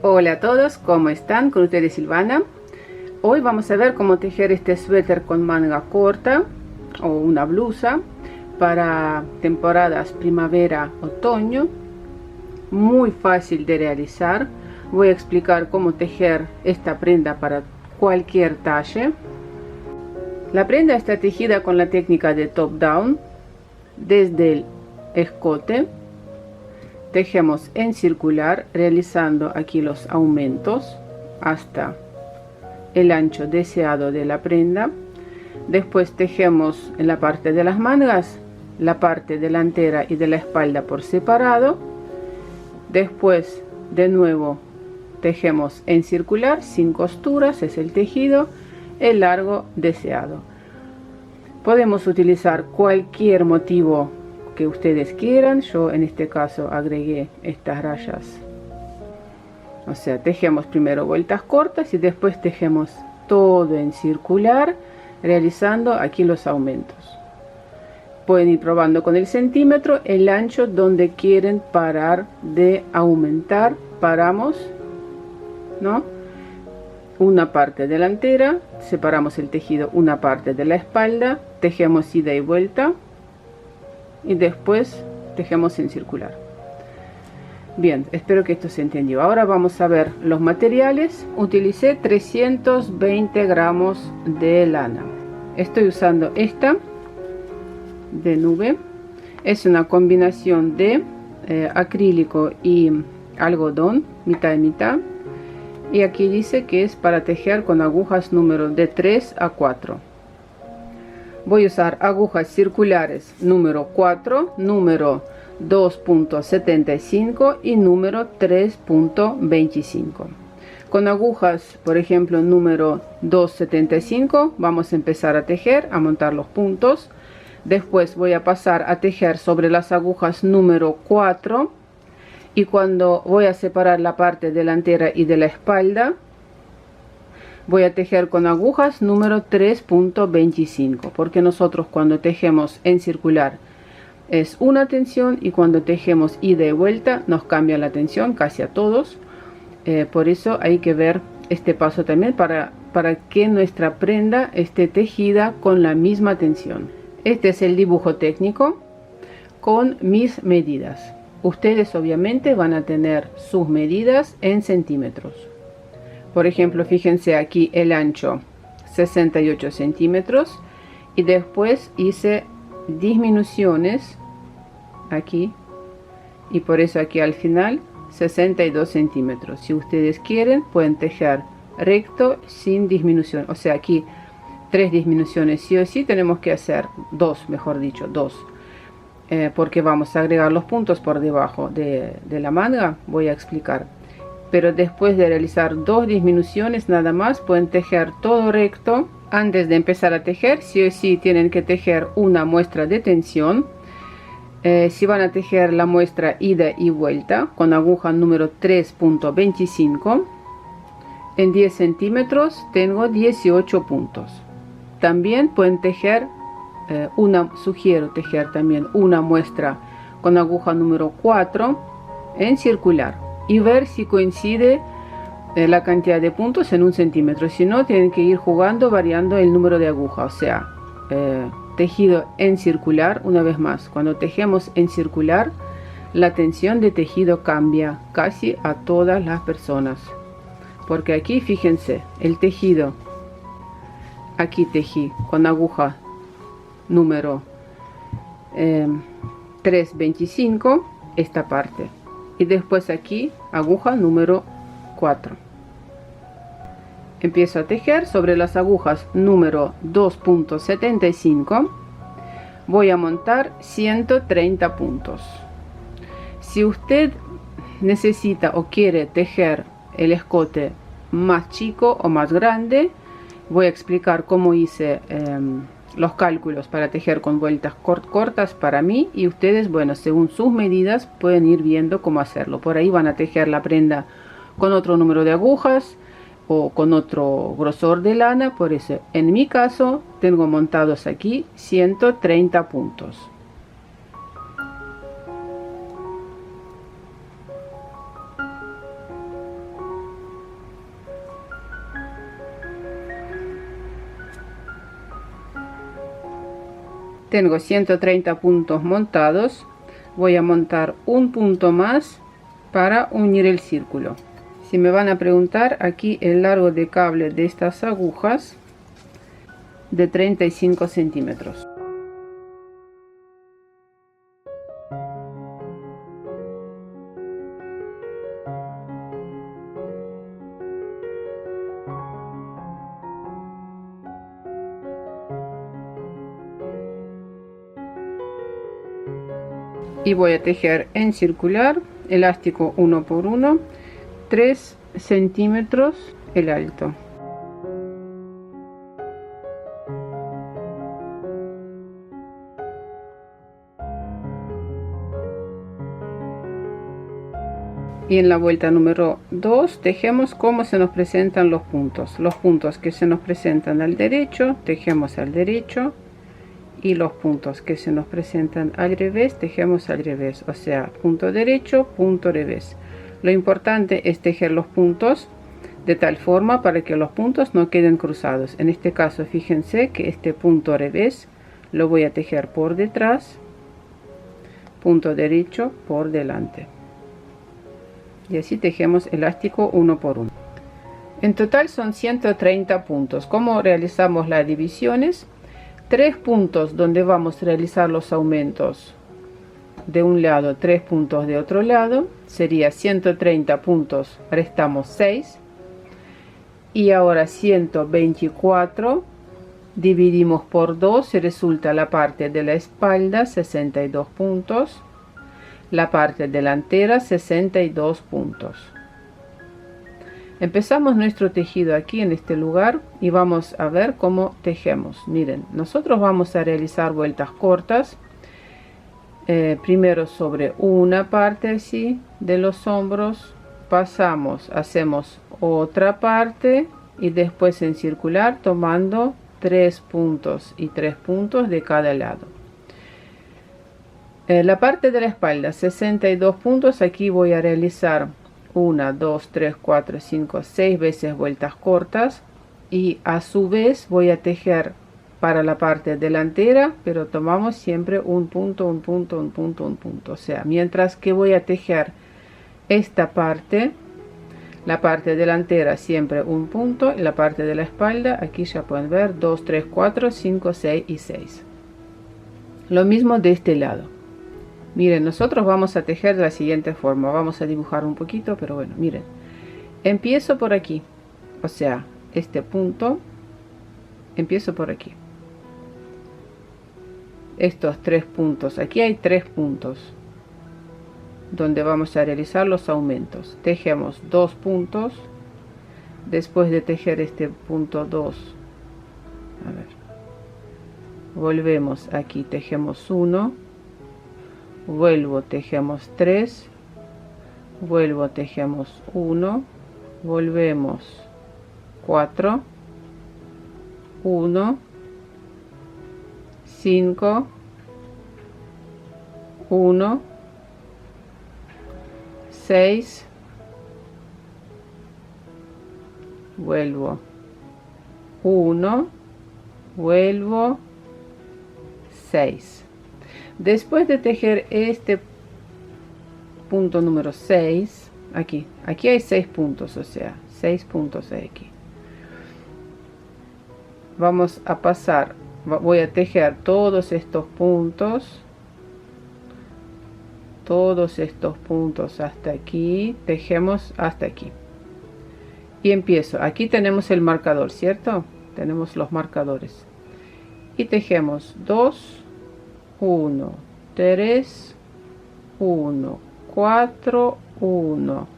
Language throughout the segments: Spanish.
Hola a todos, ¿cómo están? Con ustedes Silvana. Hoy vamos a ver cómo tejer este suéter con manga corta o una blusa para temporadas primavera-otoño. Muy fácil de realizar. Voy a explicar cómo tejer esta prenda para cualquier talle. La prenda está tejida con la técnica de top down. Desde el escote tejemos en circular, realizando aquí los aumentos hasta el ancho deseado de la prenda. Después tejemos en la parte de las mangas, la parte delantera y de la espalda por separado. Después de nuevo tejemos en circular sin costuras, es el tejido, el largo deseado. Podemos utilizar cualquier motivo que ustedes quieran. Yo en este caso agregué estas rayas, o sea, tejemos primero vueltas cortas y después tejemos todo en circular, realizando aquí los aumentos. Pueden ir probando con el centímetro el ancho donde quieren parar de aumentar. Paramos, ¿no? Una parte delantera, separamos el tejido, una parte de la espalda, tejemos ida y vuelta y después tejemos en circular. Bien, espero que esto se entendió. Ahora vamos a ver los materiales. Utilicé 320 gramos de lana. Estoy usando esta de nube. Es una combinación de acrílico y algodón, mitad y mitad. Y aquí dice que es para tejer con agujas número de 3 a 4. Voy a usar agujas circulares número 4, número 2.75 y número 3.25. Con agujas, por ejemplo, número 2.75 vamos a empezar a tejer, a montar los puntos. Después voy a pasar a tejer sobre las agujas número 4. Y cuando voy a separar la parte delantera y de la espalda, voy a tejer con agujas número 3.25, porque nosotros cuando tejemos en circular es una tensión y cuando tejemos ida y vuelta nos cambia la tensión casi a todos. Por eso hay que ver este paso también para que nuestra prenda esté tejida con la misma tensión. Este es el dibujo técnico con mis medidas. Ustedes obviamente van a tener sus medidas en centímetros. Por ejemplo, fíjense aquí el ancho 68 centímetros y después hice disminuciones aquí y por eso aquí al final 62 centímetros. Si ustedes quieren pueden tejer recto sin disminución, o sea, aquí 3 disminuciones sí o sí tenemos que hacer, 2 mejor dicho, 2. Porque vamos a agregar los puntos por debajo de la manga, voy a explicar. Pero después de realizar 2 disminuciones nada más pueden tejer todo recto. Antes de empezar a tejer sí o sí tienen que tejer una muestra de tensión. Si van a tejer la muestra ida y vuelta con aguja número 3.25, en 10 centímetros tengo 18 puntos. También pueden tejer sugiero tejer también una muestra con aguja número 4 en circular y ver si coincide la cantidad de puntos en 1 centímetro. Si no, tienen que ir jugando, variando el número de aguja, o sea, tejido en circular. Una vez más, cuando tejemos en circular la tensión de tejido cambia casi a todas las personas, porque aquí fíjense el tejido, aquí tejí con aguja número 3.25 esta parte y después aquí aguja número 4. Empiezo a tejer sobre las agujas número 2.75. voy a montar 130 puntos. Si usted necesita o quiere tejer el escote más chico o más grande, voy a explicar cómo hice los cálculos para tejer con vueltas cortas para mí, y ustedes, bueno, según sus medidas pueden ir viendo cómo hacerlo. Por ahí van a tejer la prenda con otro número de agujas o con otro grosor de lana. Por eso en mi caso tengo montados aquí 130 puntos. Tengo 130 puntos montados. Voy a montar un punto más para unir el círculo. Si me van a preguntar, aquí el largo de cable de estas agujas de 35 centímetros. Y voy a tejer en circular, elástico 1 por 1, 3 centímetros el alto. Y en la vuelta número 2 tejemos como se nos presentan los puntos. Los puntos que se nos presentan al derecho, tejemos al derecho. Y los puntos que se nos presentan al revés, tejemos al revés, o sea, punto derecho, punto revés. Lo importante es tejer los puntos de tal forma para que los puntos no queden cruzados. En este caso, fíjense que este punto revés lo voy a tejer por detrás, punto derecho por delante. Y así tejemos elástico 1 por 1. En total son 130 puntos. ¿Cómo realizamos las divisiones? 3 puntos donde vamos a realizar los aumentos de un lado, 3 puntos de otro lado, sería 130 puntos, restamos 6, y ahora 124 dividimos por 2 y resulta la parte de la espalda 62 puntos, la parte delantera 62 puntos. Empezamos nuestro tejido aquí en este lugar y vamos a ver cómo tejemos. Miren, nosotros vamos a realizar vueltas cortas, primero sobre una parte así de los hombros, pasamos, hacemos otra parte y después en circular tomando 3 puntos y 3 puntos de cada lado. La parte de la espalda 62 puntos, aquí voy a realizar 1, 2, 3, 4, 5, 6 veces vueltas cortas y a su vez voy a tejer para la parte delantera, pero tomamos siempre un punto, un punto, un punto, un punto. O sea, mientras que voy a tejer esta parte, la parte delantera siempre un punto y la parte de la espalda, aquí ya pueden ver 2, 3, 4, 5, 6 y 6. Lo mismo de este lado. Miren, nosotros vamos a tejer de la siguiente forma. Vamos a dibujar un poquito, pero bueno, miren. Empiezo por aquí. O sea, este punto. Empiezo por aquí. Estos 3 puntos. Aquí hay 3 puntos. Donde vamos a realizar los aumentos. Tejemos 2 puntos. Después de tejer este punto 2. A ver. Volvemos aquí. Tejemos 1. Vuelvo, tejemos 3, vuelvo, tejemos 1, volvemos 4, 1, 5, 1, 6, vuelvo 1, vuelvo 6. Después de tejer este punto número 6, aquí hay 6 puntos, o sea, 6 puntos aquí. Vamos a pasar, voy a tejer todos estos puntos hasta aquí, tejemos hasta aquí. Y empiezo, aquí tenemos el marcador, ¿cierto? Tenemos los marcadores. Y tejemos 2, 1, 3, 1, 4, 1.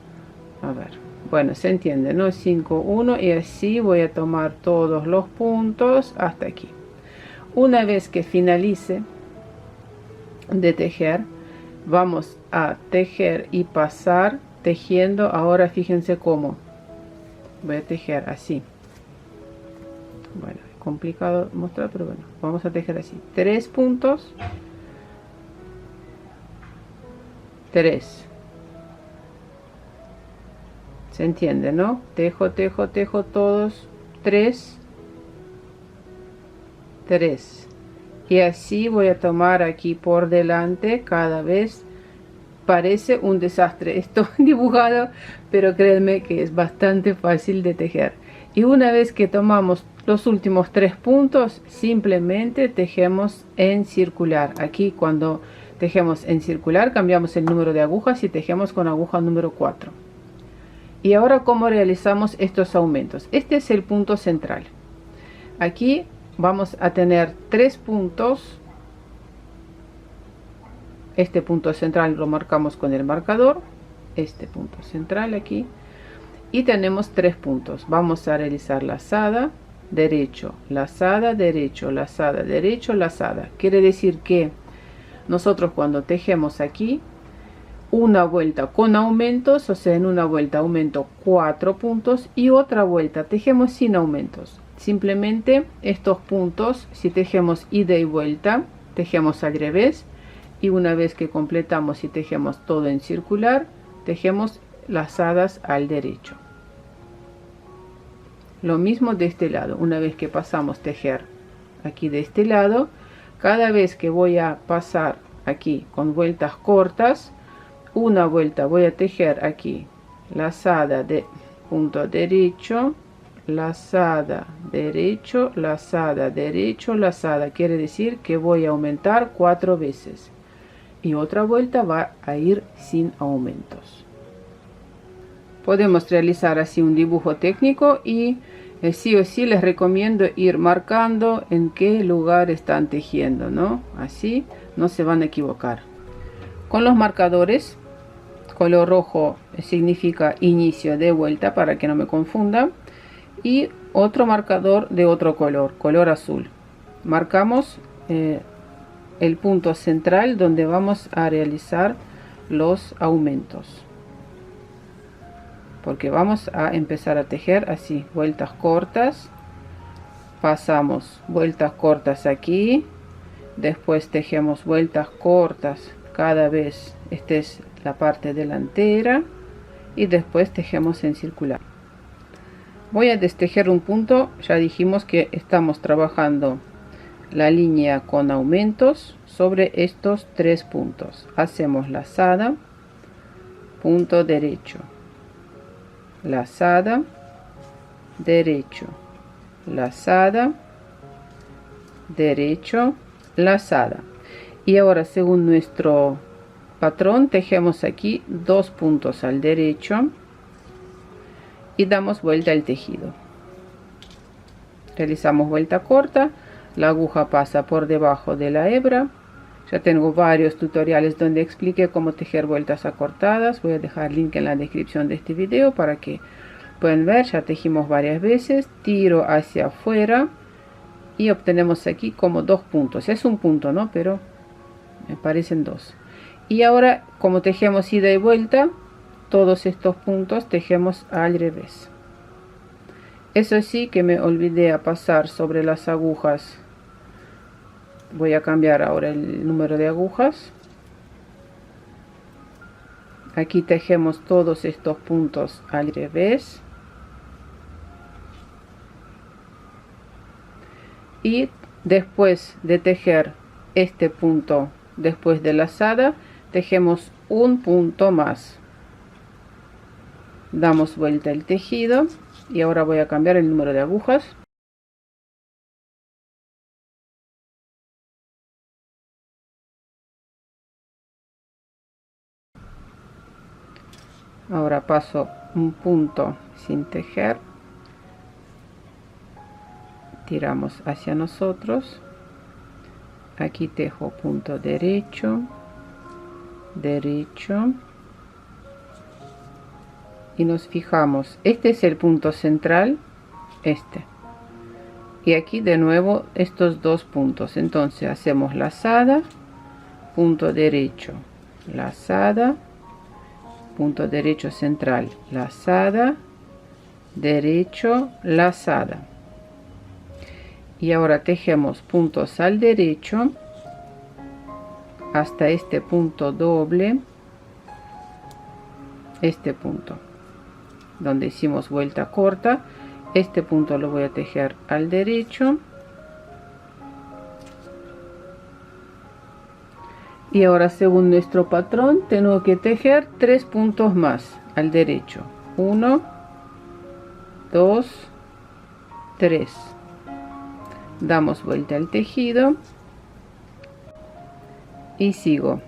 A ver, bueno, se entiende, ¿no? 5, 1 y así voy a tomar todos los puntos hasta aquí. Una vez que finalice de tejer, vamos a tejer y pasar tejiendo. Ahora fíjense cómo voy a tejer así. Bueno, complicado mostrar, pero bueno, vamos a tejer así 3 puntos, 3, se entiende, ¿no? Tejo, tejo, tejo todos 3, 3 y así voy a tomar aquí por delante cada vez. Parece un desastre esto dibujado, pero créanme que es bastante fácil de tejer. Y una vez que tomamos los últimos 3 puntos, simplemente tejemos en circular. Aquí cuando tejemos en circular cambiamos el número de agujas y tejemos con aguja número 4. Y ahora, ¿cómo realizamos estos aumentos? Este es el punto central. Aquí vamos a tener 3 puntos. Este punto central lo marcamos con el marcador, este punto central aquí, y tenemos 3 puntos. Vamos a realizar lazada, derecho, lazada, derecho, lazada, derecho, lazada. Quiere decir que nosotros cuando tejemos aquí una vuelta con aumentos, o sea, en una vuelta aumento 4 puntos y otra vuelta tejemos sin aumentos. Simplemente estos puntos, si tejemos ida y vuelta, tejemos al revés. Y una vez que completamos y tejemos todo en circular, tejemos lazadas al derecho. Lo mismo de este lado. Una vez que pasamos tejer aquí de este lado, cada vez que voy a pasar aquí con vueltas cortas, una vuelta voy a tejer aquí lazada de punto derecho, lazada derecho, lazada derecho, lazada. Quiere decir que voy a aumentar 4 veces. Y otra vuelta va a ir sin aumentos. Podemos realizar así un dibujo técnico y sí o sí les recomiendo ir marcando en qué lugar están tejiendo, ¿no? Así no se van a equivocar. Con los marcadores, color rojo significa inicio de vuelta para que no me confunda, y otro marcador de otro color, color azul. Marcamos el punto central donde vamos a realizar los aumentos, porque vamos a empezar a tejer así, vueltas cortas, pasamos vueltas cortas aquí, después tejemos vueltas cortas cada vez, esta es la parte delantera, y después tejemos en circular. Voy a destejer un punto. Ya dijimos que estamos trabajando la línea con aumentos sobre estos 3 puntos. Hacemos lazada, punto derecho, lazada, derecho, lazada, derecho, lazada. Y ahora, según nuestro patrón, tejemos aquí 2 puntos al derecho y damos vuelta al tejido. Realizamos vuelta corta, la aguja pasa por debajo de la hebra. Ya tengo varios tutoriales donde expliqué cómo tejer vueltas acortadas. Voy a dejar el link en la descripción de este video para que puedan ver. Ya tejimos varias veces. Tiro hacia afuera y obtenemos aquí como 2 puntos. Es un punto, ¿no? Pero me parecen 2. Y ahora, como tejemos ida y vuelta, todos estos puntos tejemos al revés. Eso sí, que me olvidé a pasar sobre las agujas. Voy a cambiar ahora el número de agujas. Aquí tejemos todos estos puntos al revés. Y después de tejer este punto después de lazada, tejemos un punto más. Damos vuelta el tejido y ahora voy a cambiar el número de agujas. Ahora paso un punto sin tejer, tiramos hacia nosotros, aquí tejo punto derecho, derecho, y nos fijamos, este es el punto central, este, y aquí de nuevo estos 2 puntos. Entonces hacemos lazada, punto derecho, lazada, punto derecho central, lazada, derecho, lazada. Y ahora tejemos puntos al derecho hasta este punto doble, este punto donde hicimos vuelta corta. Este punto lo voy a tejer al derecho Y ahora, según nuestro patrón, tengo que tejer 3 puntos más al derecho. 1, 2, 3. Damos vuelta al tejido y sigo.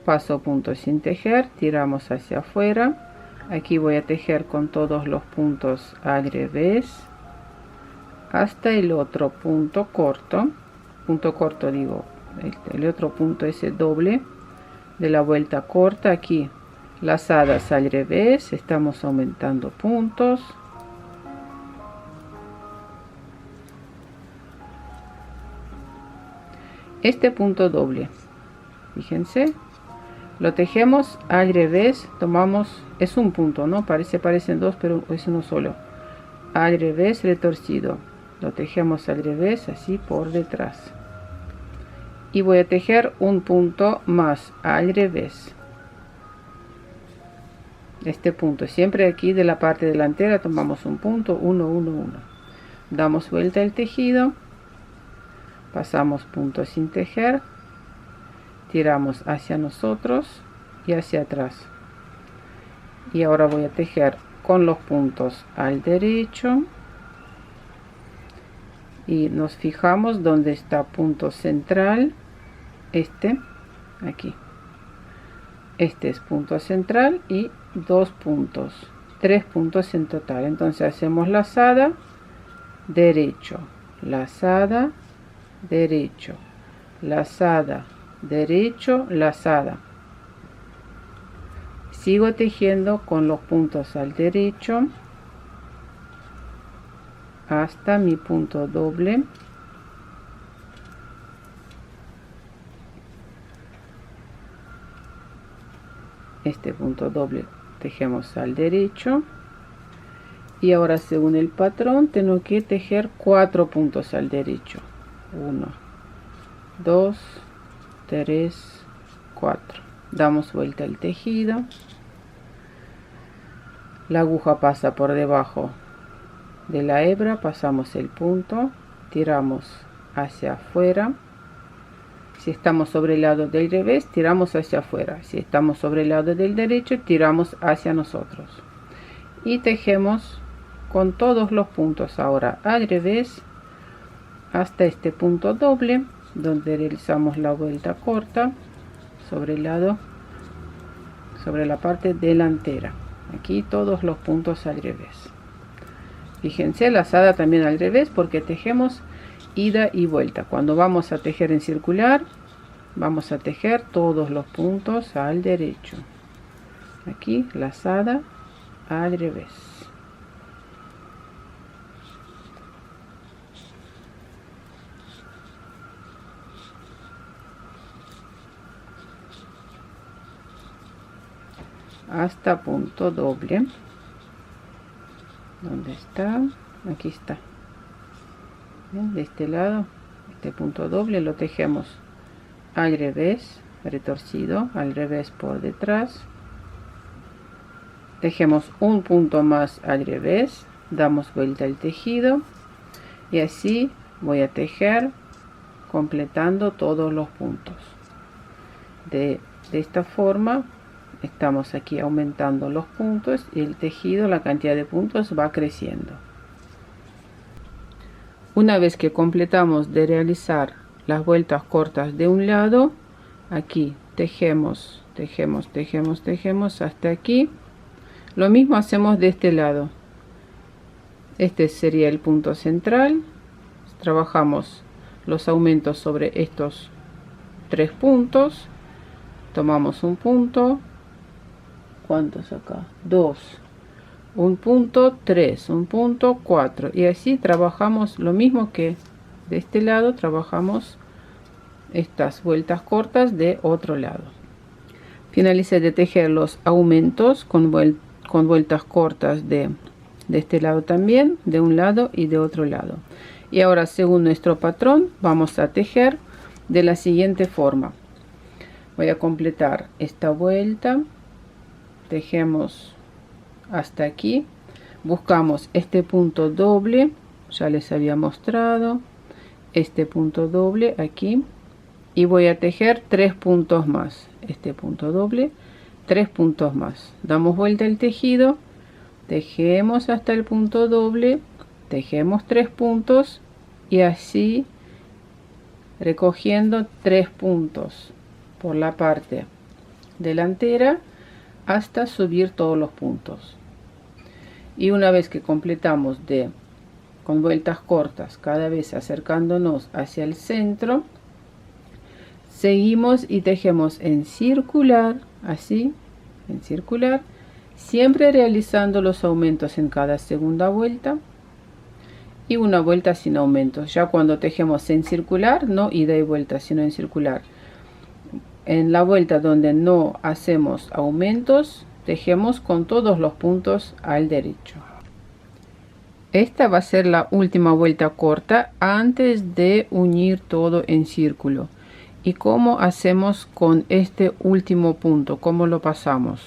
Paso punto sin tejer, tiramos hacia afuera. Aquí voy a tejer con todos los puntos al revés hasta el otro punto corto digo, el otro punto ese doble de la vuelta corta. Aquí lazadas al revés, estamos aumentando puntos. Este punto doble, fíjense, lo tejemos al revés, tomamos, es un punto, ¿no? Parecen dos, pero es uno solo. Al revés retorcido, lo tejemos al revés, así por detrás. Y voy a tejer un punto más al revés. Este punto, siempre aquí de la parte delantera tomamos un punto, 1, 1, 1. Damos vuelta al tejido, pasamos punto sin tejer, tiramos hacia nosotros y hacia atrás. Y ahora voy a tejer con los puntos al derecho y nos fijamos donde está punto central, aquí. Este es punto central y 2 puntos, 3 puntos en total. Entonces hacemos lazada, derecho, lazada, derecho, lazada, derecho, lazada. Sigo tejiendo con los puntos al derecho hasta mi punto doble. Este punto doble tejemos al derecho. Y ahora, según el patrón, tengo que tejer 4 puntos al derecho. 1, 2, 3, 4. Damos vuelta al tejido. La aguja pasa por debajo de la hebra, pasamos el punto, tiramos hacia afuera. Si estamos sobre el lado del revés, tiramos hacia afuera. Si estamos sobre el lado del derecho, tiramos hacia nosotros. Y tejemos con todos los puntos ahora al revés hasta este punto doble, donde realizamos la vuelta corta sobre el lado, sobre la parte delantera. Aquí todos los puntos al revés. Fíjense, lazada también al revés porque tejemos ida y vuelta. Cuando vamos a tejer en circular, vamos a tejer todos los puntos al derecho. Aquí lazada al revés. Hasta punto doble. ¿Dónde está? Aquí está. Bien, de este lado, este punto doble lo tejemos al revés, retorcido, al revés por detrás. Tejemos un punto más al revés, damos vuelta al tejido y así voy a tejer completando todos los puntos. De esta forma estamos aquí aumentando los puntos y el tejido, la cantidad de puntos va creciendo. Una vez que completamos de realizar las vueltas cortas de un lado, aquí tejemos, tejemos, tejemos, tejemos hasta aquí. Lo mismo hacemos de este lado. Este sería el punto central. Trabajamos los aumentos sobre estos 3 puntos. Tomamos un punto. ¿Cuántos acá? 2. Un punto, 3. Un punto, 4. Y así trabajamos lo mismo que de este lado. Trabajamos estas vueltas cortas de otro lado. Finalicé de tejer los aumentos con vueltas cortas de este lado también, de un lado y de otro lado. Y ahora, según nuestro patrón, vamos a tejer de la siguiente forma. Voy a completar esta vuelta, tejemos hasta aquí, buscamos este punto doble, ya les había mostrado este punto doble aquí, y voy a tejer 3 puntos más, este punto doble, 3 puntos más, damos vuelta el tejido, tejemos hasta el punto doble, tejemos 3 puntos y así recogiendo 3 puntos por la parte delantera hasta subir todos los puntos. Y una vez que completamos con vueltas cortas, cada vez acercándonos hacia el centro, seguimos y tejemos en circular, así, en circular, siempre realizando los aumentos en cada segunda vuelta y una vuelta sin aumentos. Ya cuando tejemos en circular, no ida y vuelta, sino en circular. En la vuelta donde no hacemos aumentos, tejemos con todos los puntos al derecho. Esta va a ser la última vuelta corta antes de unir todo en círculo. ¿Y cómo hacemos con este último punto? ¿Cómo lo pasamos?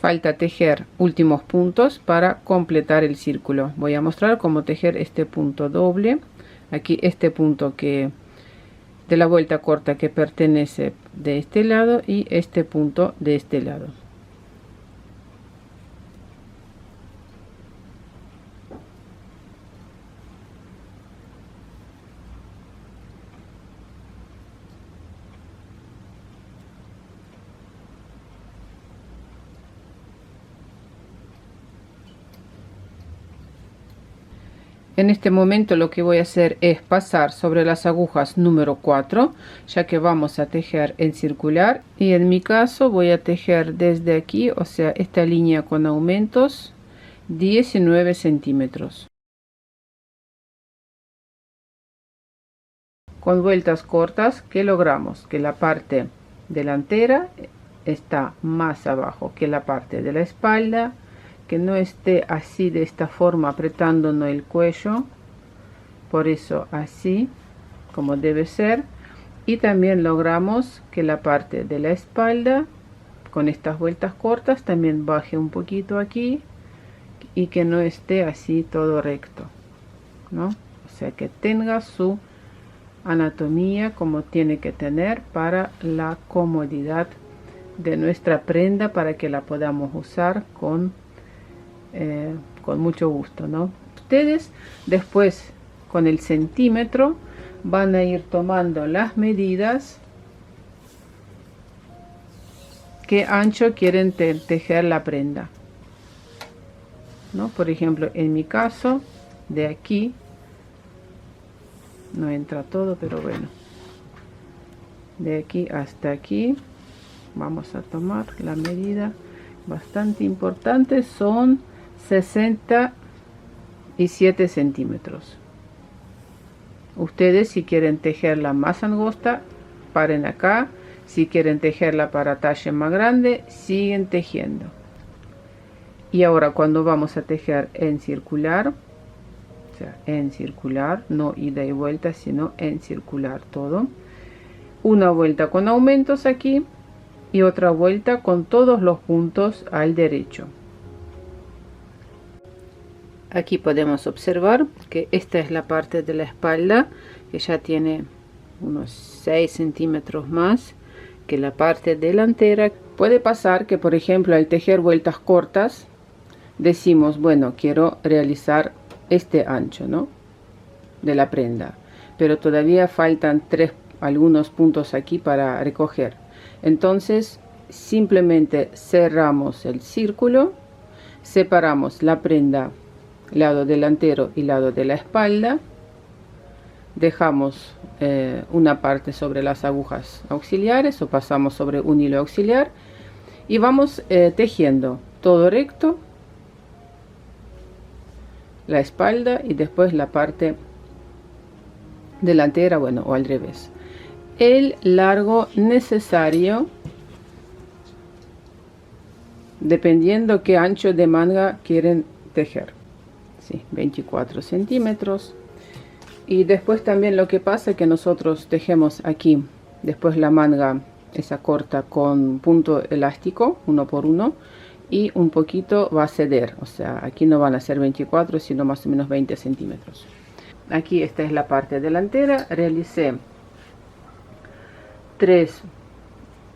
Falta tejer últimos puntos para completar el círculo. Voy a mostrar cómo tejer este punto doble. Aquí este punto que de la vuelta corta que pertenece de este lado y este punto de este lado. En este momento lo que voy a hacer es pasar sobre las agujas número 4, ya que vamos a tejer en circular, y en mi caso voy a tejer desde aquí, o sea, esta línea con aumentos, 19 centímetros. Con vueltas cortas, ¿qué logramos? Que la parte delantera está más abajo que la parte de la espalda, que no esté así de esta forma apretándonos el cuello, por eso así como debe ser, y también logramos que la parte de la espalda con estas vueltas cortas también baje un poquito aquí y que no esté así todo recto, ¿no? O sea, que tenga su anatomía como tiene que tener para la comodidad de nuestra prenda, para que la podamos usar con mucho gusto, ¿no? Ustedes después con el centímetro van a ir tomando las medidas qué ancho quieren tejer la prenda, ¿no? Por ejemplo, en mi caso, de aquí no entra todo, pero bueno, de aquí hasta aquí vamos a tomar la medida bastante importante, son 67 centímetros. Ustedes, si quieren tejerla más angosta, paren acá. Si quieren tejerla para talla más grande, siguen tejiendo. Y ahora cuando vamos a tejer en circular, o sea, en circular, no ida y vuelta, sino en circular todo, una vuelta con aumentos aquí y otra vuelta con todos los puntos al derecho. Aquí podemos observar que esta es la parte de la espalda, que ya tiene unos 6 centímetros más que la parte delantera. Puede pasar que, por ejemplo, al tejer vueltas cortas decimos, bueno, quiero realizar este ancho, ¿no?, de la prenda, pero todavía faltan algunos puntos aquí para recoger. Entonces simplemente cerramos el círculo, separamos la prenda lado delantero y lado de la espalda, dejamos una parte sobre las agujas auxiliares o pasamos sobre un hilo auxiliar y vamos tejiendo todo recto, la espalda y después la parte delantera, bueno, o al revés, el largo necesario dependiendo qué ancho de manga quieren tejer. Sí, 24 centímetros. Y después también lo que pasa es que nosotros tejemos aquí, después la manga esa corta con punto elástico 1 por 1 y un poquito va a ceder, o sea, aquí no van a ser 24 sino más o menos 20 centímetros. Aquí esta es la parte delantera, realicé 3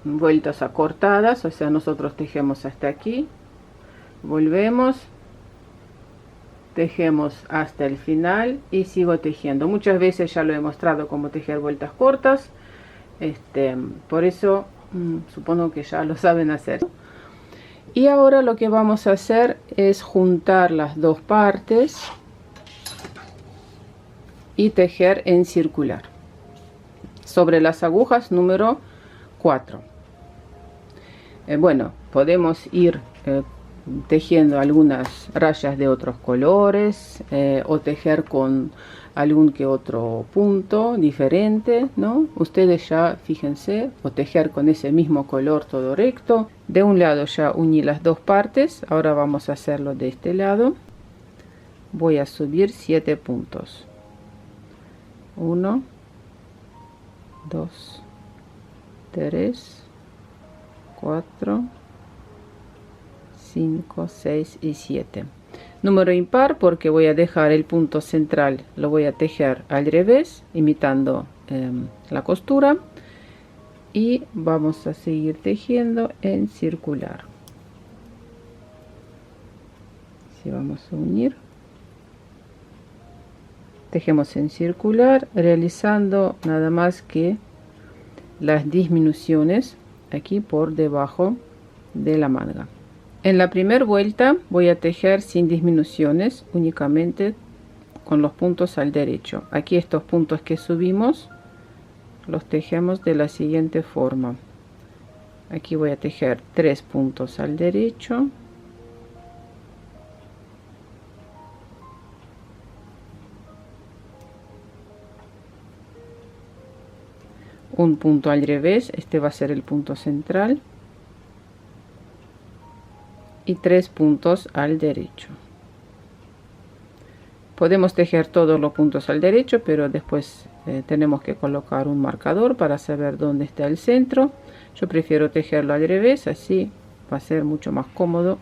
vueltas acortadas, o sea, nosotros tejemos hasta aquí, volvemos, tejemos hasta el final y sigo tejiendo. Muchas veces ya lo he mostrado cómo tejer vueltas cortas, por eso supongo que ya lo saben hacer. Y ahora lo que vamos a hacer es juntar las dos partes y tejer en circular sobre las agujas número 4. Bueno, podemos ir tejiendo algunas rayas de otros colores o tejer con algún que otro punto diferente, ¿no? Ustedes ya fíjense, o tejer con ese mismo color todo recto. De un lado ya uní las dos partes, ahora vamos a hacerlo de este lado. Voy a subir 7 puntos. 1, 2, 3, 4, 5, 6 y 7. Número impar porque voy a dejar el punto central, lo voy a tejer al revés, imitando la costura. Y vamos a seguir tejiendo en circular. Si vamos a unir. Tejemos en circular, realizando nada más que las disminuciones aquí por debajo de la manga. En la primera vuelta voy a tejer sin disminuciones, únicamente con los puntos al derecho. Aquí estos puntos que subimos los tejemos de la siguiente forma. Aquí voy a tejer 3 puntos al derecho, un punto al revés, este va a ser el punto central, y 3 puntos al derecho. Podemos tejer todos los puntos al derecho, pero después tenemos que colocar un marcador para saber dónde está el centro. Yo prefiero tejerlo al revés, así va a ser mucho más cómodo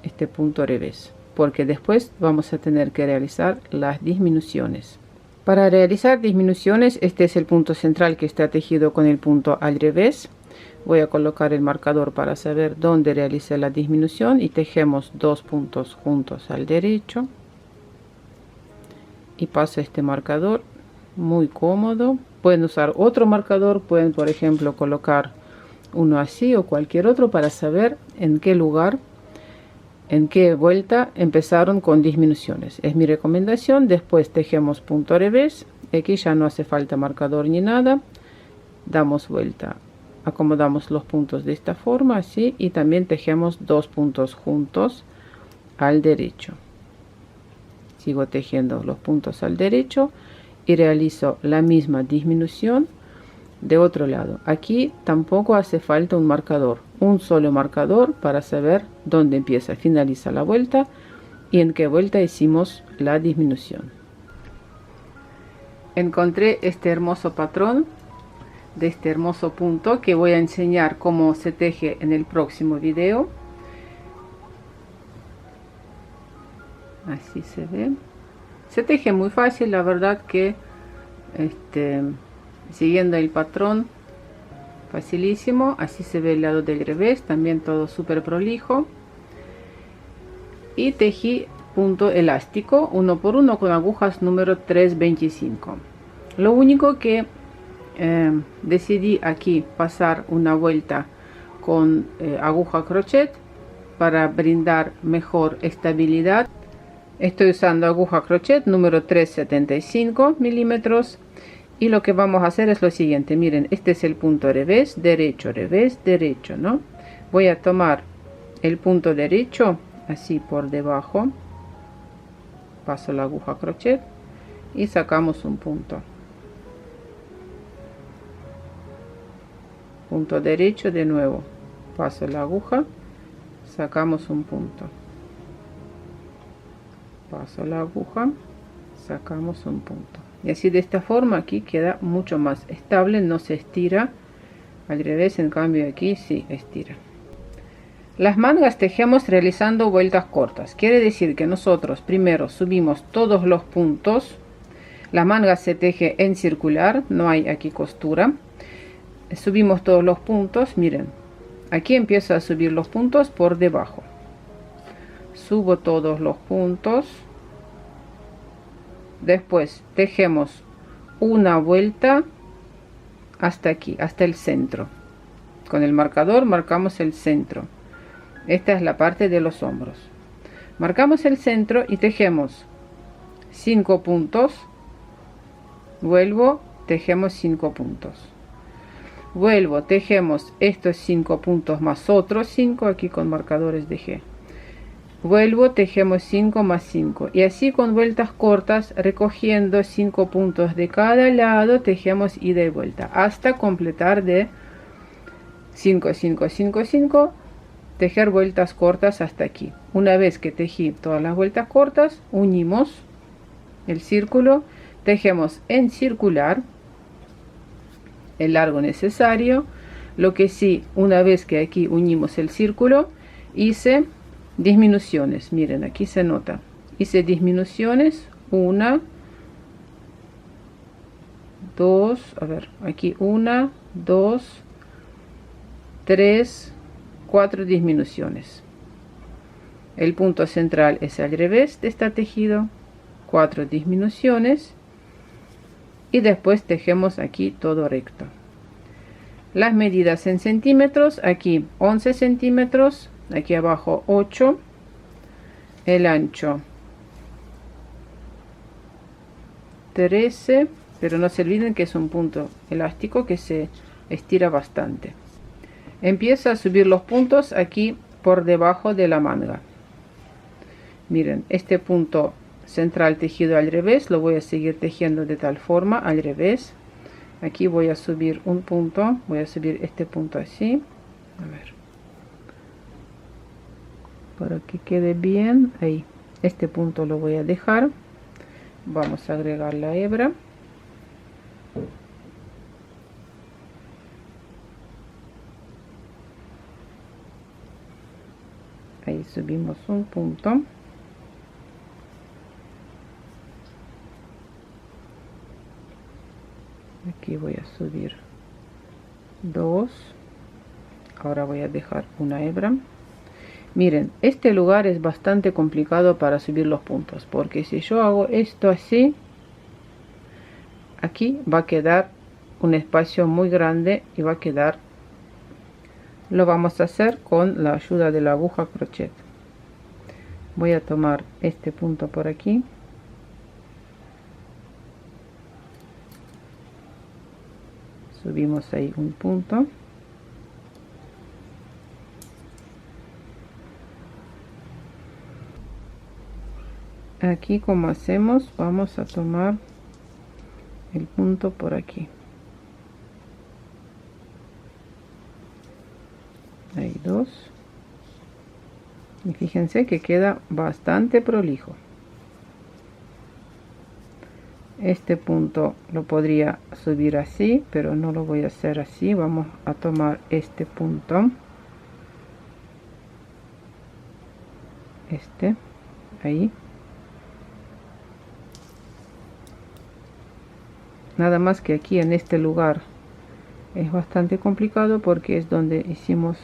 este punto revés, porque después vamos a tener que realizar las disminuciones. Para realizar disminuciones, este es el punto central que está tejido con el punto al revés. Voy a colocar el marcador para saber dónde realicé la disminución y tejemos 2 puntos juntos al derecho. Y paso este marcador, muy cómodo. Pueden usar otro marcador, pueden por ejemplo colocar uno así o cualquier otro para saber en qué lugar, en qué vuelta empezaron con disminuciones. Es mi recomendación. Después tejemos punto revés, aquí ya no hace falta marcador ni nada, damos vuelta, acomodamos los puntos de esta forma así y también tejemos 2 puntos juntos al derecho. Sigo tejiendo los puntos al derecho y realizo la misma disminución de otro lado. Aquí tampoco hace falta un marcador, un solo marcador para saber dónde empieza, finaliza la vuelta y en qué vuelta hicimos la disminución. Encontré este hermoso patrón de este hermoso punto que voy a enseñar cómo se teje en el próximo video. Así se ve, se teje muy fácil, la verdad que siguiendo el patrón facilísimo. Así se ve el lado del revés, también todo súper prolijo. Y tejí punto elástico 1 por 1 con agujas número 325. Lo único que decidí aquí pasar una vuelta con aguja crochet para brindar mejor estabilidad. Estoy usando aguja crochet número 375 milímetros y lo que vamos a hacer es lo siguiente. Miren, este es el punto revés, derecho, ¿no? Voy a tomar el punto derecho así por debajo, paso la aguja crochet y sacamos un punto derecho, de nuevo paso la aguja, sacamos un punto, paso la aguja, sacamos un punto y así de esta forma aquí queda mucho más estable, no se estira. Al revés, en cambio aquí sí estira. Las mangas tejemos realizando vueltas cortas, quiere decir que nosotros primero subimos todos los puntos. La manga se teje en circular, no hay aquí costura. Subimos todos los puntos, miren, aquí empiezo a subir los puntos por debajo. Subo todos los puntos. Después tejemos una vuelta hasta aquí, hasta el centro. Con el marcador marcamos el centro. Esta es la parte de los hombros. Marcamos el centro y tejemos 5 puntos. Vuelvo, tejemos 5 puntos. Vuelvo, tejemos estos 5 puntos más otros 5 aquí con marcadores de G. Vuelvo, tejemos 5 más 5 y así con vueltas cortas recogiendo 5 puntos de cada lado tejemos ida y vuelta hasta completar de 5 5 5 5 tejer vueltas cortas hasta aquí. Una vez que tejí todas las vueltas cortas, unimos el círculo, tejemos en circular el largo necesario. Lo que sí, una vez que aquí unimos el círculo, hice disminuciones. Miren, aquí se nota, hice disminuciones, 1 2, a ver, aquí 1 2 3 4 disminuciones. El punto central es al revés de este tejido, 4 disminuciones y después tejemos aquí todo recto. Las medidas en centímetros, aquí 11 centímetros, aquí abajo 8, el ancho 13, pero no se olviden que es un punto elástico que se estira bastante. Empiezo a subir los puntos aquí por debajo de la manga. Miren, este punto central tejido al revés lo voy a seguir tejiendo de tal forma al revés. Aquí voy a subir un punto, voy a subir este punto así, a ver, para que quede bien ahí. Este punto lo voy a dejar. Vamos a agregar la hebra. Ahí subimos un punto. Aquí voy a subir 2. Ahora voy a dejar una hebra. Miren, este lugar es bastante complicado para subir los puntos, porque si yo hago esto así, aquí va a quedar un espacio muy grande y va a quedar. Lo vamos a hacer con la ayuda de la aguja crochet. Voy a tomar este punto por aquí. Subimos ahí un punto. Aquí como hacemos, vamos a tomar el punto por aquí. Hay 2 y fíjense que queda bastante prolijo. Este punto lo podría subir así, pero no lo voy a hacer así. Vamos a tomar este punto, este ahí, nada más que aquí en este lugar es bastante complicado porque es donde hicimos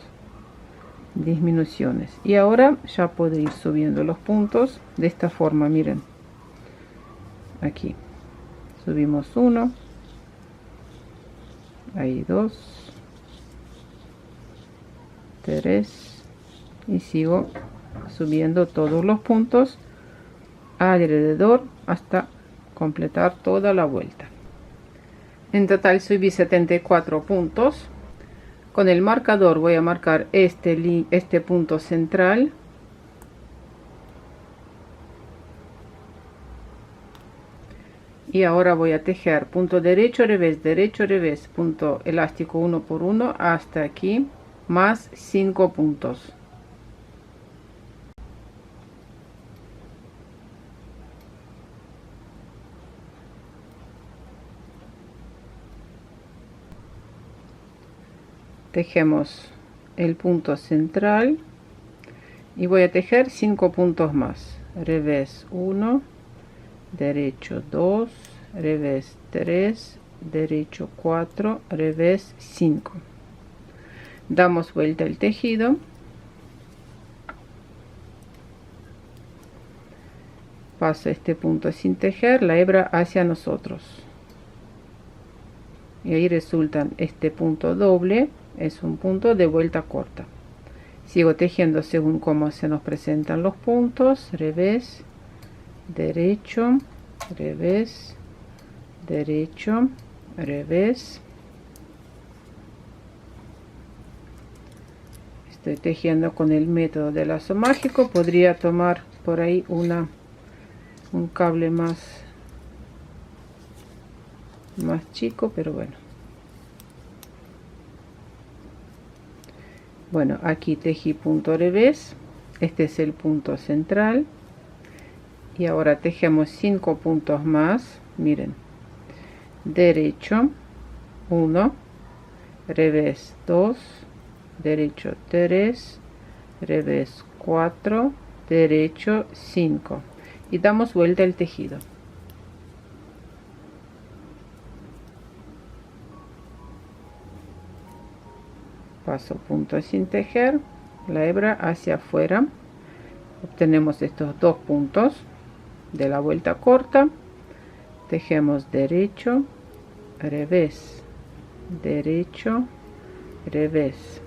disminuciones. Y ahora ya puedo ir subiendo los puntos de esta forma. Miren, aquí subimos 1, ahí 2, 3 y sigo subiendo todos los puntos alrededor hasta completar toda la vuelta. En total subí 74 puntos. Con el marcador voy a marcar este punto central. Y ahora voy a tejer punto derecho, revés, punto elástico 1 por 1 hasta aquí, más 5 puntos. tejemos el punto central y voy a tejer 5 puntos más. Revés 1, derecho 2, revés 3, derecho 4, revés 5. Damos vuelta al tejido, paso este punto sin tejer, la hebra hacia nosotros y ahí resulta este punto doble, es un punto de vuelta corta. Sigo tejiendo según cómo se nos presentan los puntos. Revés, derecho, revés, derecho, revés. Estoy tejiendo con el método del lazo mágico. Podría tomar por ahí un cable más chico, pero bueno. Bueno, aquí tejí punto revés, este es el punto central y ahora tejemos 5 puntos más. Miren, derecho 1, revés 2, derecho 3, revés 4, derecho 5 y damos vuelta al tejido. Paso punto sin tejer, la hebra hacia afuera, obtenemos estos 2 puntos de la vuelta corta, tejemos derecho, revés, derecho, revés.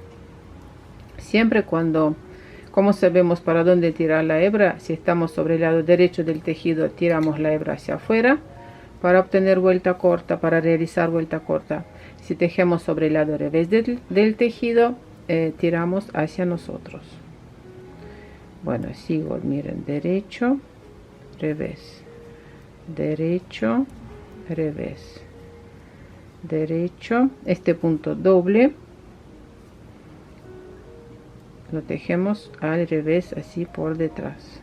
Siempre como sabemos para dónde tirar la hebra, si estamos sobre el lado derecho del tejido, tiramos la hebra hacia afuera para obtener vuelta corta, para realizar vuelta corta. Si tejemos sobre el lado revés del tejido, tiramos hacia nosotros. Bueno, sigo, miren, derecho, revés, derecho, revés, derecho. Este punto doble lo tejemos al revés, así por detrás.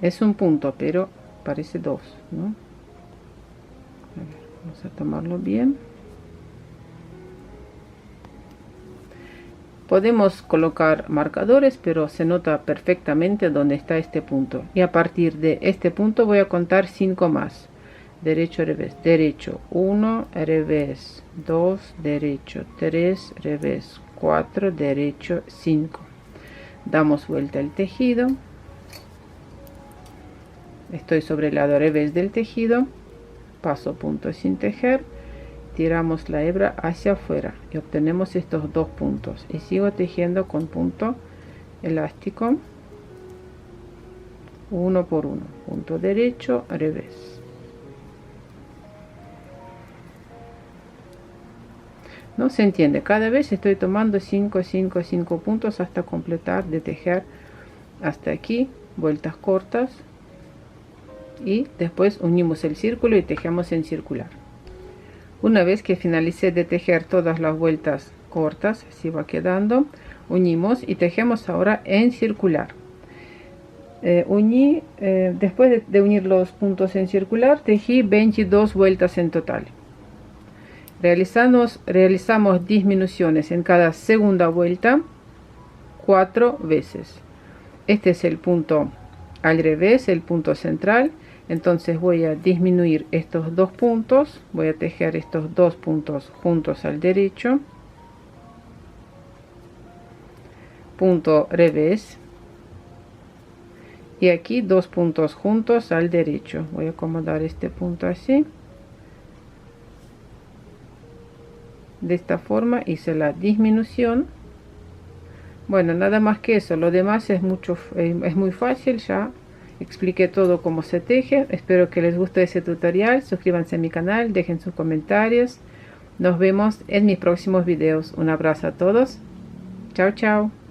Es un punto, pero parece 2, ¿no? A ver, vamos a tomarlo bien. Podemos colocar marcadores, pero se nota perfectamente dónde está este punto. Y a partir de este punto voy a contar 5 más. Derecho, revés, derecho 1, revés 2, derecho 3, revés 4, derecho 5. Damos vuelta al tejido. Estoy sobre el lado revés del tejido. Paso punto sin tejer. Tiramos la hebra hacia afuera y obtenemos estos 2 puntos y sigo tejiendo con punto elástico, uno por uno, punto derecho, revés. No se entiende, cada vez estoy tomando 5 puntos hasta completar de tejer hasta aquí, vueltas cortas, y después unimos el círculo y tejemos en circular. Una vez que finalicé de tejer todas las vueltas cortas, así va quedando, unimos y tejemos ahora en circular. Después de unir los puntos en circular, tejí 22 vueltas en total. Realizamos disminuciones en cada segunda vuelta 4 veces. Este es el punto al revés, el punto central. Entonces voy a disminuir estos 2 puntos, voy a tejer estos 2 puntos juntos al derecho, punto revés, y aquí 2 puntos juntos al derecho. Voy a acomodar este punto así. De esta forma hice la disminución. Bueno, nada más que eso, lo demás es muy fácil, ya expliqué todo cómo se teje. Espero que les guste ese tutorial. Suscríbanse a mi canal, dejen sus comentarios. Nos vemos en mis próximos videos. Un abrazo a todos. Chao, chao.